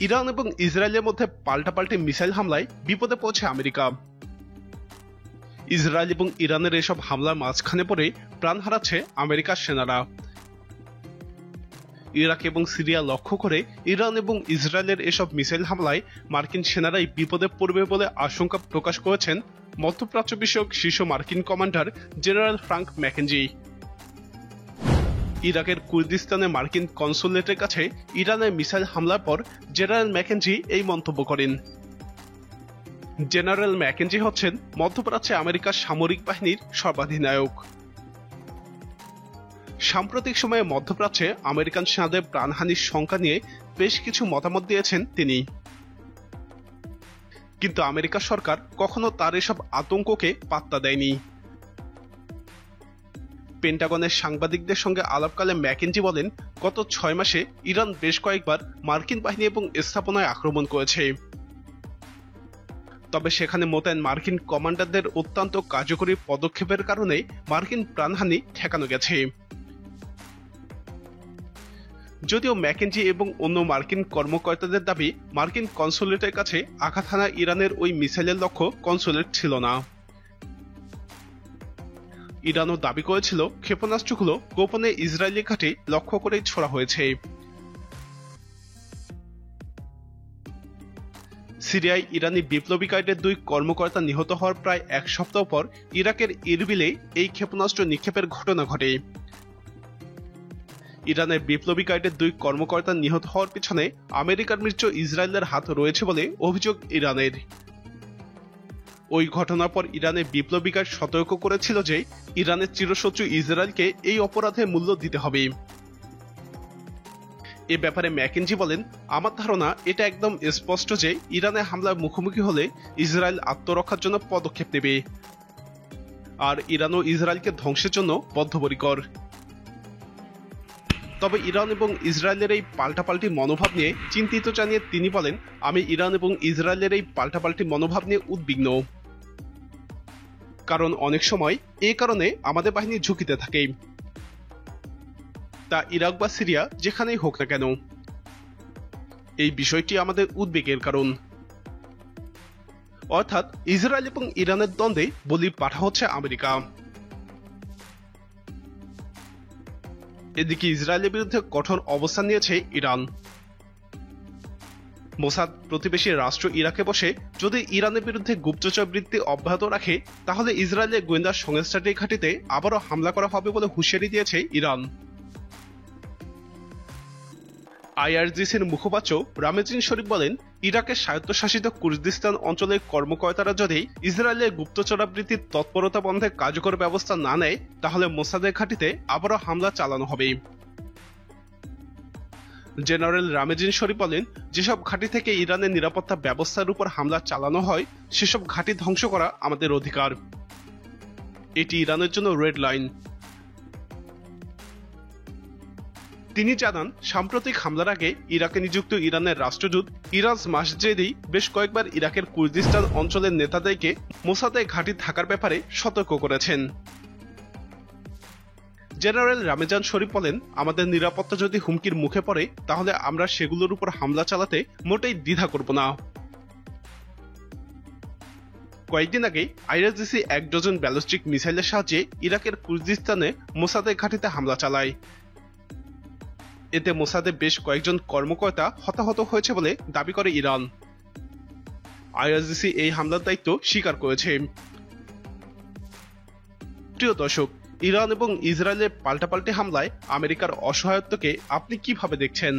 Iran এবং ইসরায়েলের মধ্যে পাল্টাপাল্টি মিসাইল হামলায় বিপদে পড়েছে আমেরিকা। ইসরায়েল এবং ইরানের এসব হামলার মাঝখানে পড়ে প্রাণ হারাচ্ছে আমেরিকার সেনারা। ইরাক এবং সিরিয়া লক্ষ্য করে ইরান এবং ইসরায়েলের এসব মিসাইল হামলায় মার্কিন সেনারাই বিপদে পড়বে বলে আশঙ্কা প্রকাশ করেছেন মধ্যপ্রাচ্য বিষয়ক শীর্ষ মার্কিন কমান্ডার জেনারেল ফ্রাঙ্ক ম্যাকেঞ্জি। ইরাকের কুর্দিস্তানে মার্কিন কনসুলেটের কাছে ইরানের মিসাইল হামলার পর জেনারেল ম্যাকেঞ্জি এই মন্তব্য করেন। জেনারেল ম্যাকেঞ্জি হচ্ছেন মধ্যপ্রাচ্যে আমেরিকার সামরিক বাহিনীর সর্বাধিনায়ক। সাম্প্রতিক সময়ে মধ্যপ্রাচ্যে আমেরিকান সেনাদের প্রাণহানির সংখ্যা নিয়ে বেশ কিছু মতামত দিয়েছেন তিনি, কিন্তু আমেরিকা সরকার কখনো তার এসব আতঙ্ককে পাত্তা দেয়নি। পেন্টাগনের সাংবাদিকদের সঙ্গে আলাপকালে ম্যাকেঞ্জি বলেন, গত 6 মাসে ইরান বেশ কয়েকবার মার্কিন বাহিনী এবং স্থাপনায় আক্রমণ করেছে, তবে সেখানে মোতায়েন মার্কিন কমান্ডারদের অত্যন্ত কার্যকরী পদক্ষেপের কারণে মার্কিন প্রাণহানি ঠেকানো গেছে। যদিও ম্যাকেঞ্জি এবং অন্য মার্কিন কর্মকর্তাদের দাবি, মার্কিন কনসুলেটের কাছে আঘাত হানা ইরানের ওই মিসাইলের লক্ষ্য কনসুলেট ছিল না। ইরানও দাবি করেছিল ক্ষেপণাস্ত্রগুলো গোপনে ইসরায়েলি ঘাঁটি লক্ষ্য করেই ছোড়া হয়েছে। সিরিয়ায় ইরানি বিপ্লবী গাইডের 2 কর্মকর্তা নিহত হওয়ার প্রায় 1 সপ্তাহ পর ইরাকের ইরবিলে এই ক্ষেপণাস্ত্র নিক্ষেপের ঘটনা ঘটে। ইরানের বিপ্লবী গাইডের 2 কর্মকর্তা নিহত হওয়ার পিছনে আমেরিকার মিত্র ইসরায়েলের হাত রয়েছে বলে অভিযোগ ইরানের। ওই ঘটনার পর ইরানের বিপ্লবী গাইড সতর্ক করেছিল যে ইরানের চিরশত্রু ইসরায়েলকে এই অপরাধের মূল্য দিতে হবে। এ ব্যাপারে ম্যাকেঞ্জি বলেন, আমার ধারণা এটা একদম স্পষ্ট যে ইরানের হামলার মুখোমুখি হলে ইসরায়েল আত্মরক্ষার জন্য পদক্ষেপ নেবে, আর ইরানও ইসরায়েলকে ধ্বংসের জন্য বদ্ধপরিকর। তবে ইরান এবং ইসরায়েলের এই পাল্টাপাল্টি মনোভাব নিয়ে চিন্তিত জানিয়ে তিনি বলেন, আমি ইরান এবং ইসরায়েলের এই পাল্টাপাল্টি মনোভাব নিয়ে উদ্বিগ্ন, কারণ অনেক সময় এই কারণে আমাদের বাহিনী ঝুঁকিতে থাকে, তা ইরাক বা সিরিয়া যেখানেই হোক না কেন। এই বিষয়টি আমাদের উদ্বেগের কারণ। অর্থাৎ ইসরায়েল এবং ইরানের দ্বন্দ্বে বলি পাঠা হচ্ছে আমেরিকা। এদিকে ইসরায়েলের বিরুদ্ধে কঠোর অবস্থান নিয়েছে ইরান। মোসাদ প্রতিবেশী রাষ্ট্র ইরাকে বসে যদি ইরানের বিরুদ্ধে গুপ্তচর বৃত্তি অব্যাহত রাখে, তাহলে ইসরায়েলের গোয়েন্দা সংস্থাটির ঘাঁটিতে আবারও হামলা করা হবে বলে হুঁশিয়ারি দিয়েছে ইরান। আইআরজিসির মুখপাত্র রামেজিন শরীফ বলেন, ইরাকের স্বায়ত্তশাসিত কুর্দিস্তান অঞ্চলের কর্মকর্তারা যদি ইসরায়েলের গুপ্তচরাবৃত্তির তৎপরতা বন্ধে কার্যকর ব্যবস্থা না নেয়, তাহলে মোসাদের ঘাঁটিতে আবারও হামলা চালানো হবে। জেনারেল রামেজিন শরীফ বলেন, যেসব ঘাঁটি থেকে ইরানের নিরাপত্তা ব্যবস্থার উপর হামলা চালানো হয়, সেসব ঘাঁটি ধ্বংস করা আমাদের অধিকার। এটি ইরানের জন্য রেড লাইন। তিনি জানান, সাম্প্রতিক হামলার আগে ইরাকে নিযুক্ত ইরানের রাষ্ট্রদূত ইরাজ মাসজেদি বেশ কয়েকবার ইরাকের কুর্দিস্তান অঞ্চলের নেতাদেরকে মোসাদে ঘাঁটি থাকার ব্যাপারে সতর্ক করেছেন। জেনারেল রামেজান শরীফ বলেন, আমাদের নিরাপত্তা যদি হুমকির মুখে পড়ে, তাহলে আমরা সেগুলোর উপর হামলা চালাতে মোটেই দ্বিধা করব না। কয়েকদিন আগে আইআরজিসি 1 ডজন ব্যালিস্টিক মিসাইলের সাহায্যে ইরাকের কুর্দিস্তানে মোসাদের ঘাঁটিতে হামলা চালায়। এতে মোসাদের বেশ কয়েকজন কর্মকর্তা হতাহত হয়েছে বলে দাবি করে ইরান। আইআরজিসি এই হামলার দায়িত্ব স্বীকার করেছে। প্রিয় দর্শক, ইরান এবং ইসরায়েলের পাল্টাপাল্টি হামলায় আমেরিকার অসহায়ত্বকে আপনি কিভাবে দেখছেন?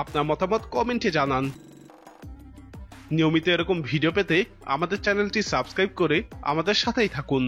আপনার মতামত কমেন্টে জানান। নিয়মিত এরকম ভিডিও পেতে আমাদের চ্যানেলটি সাবস্ক্রাইব করে আমাদের সাথেই থাকুন।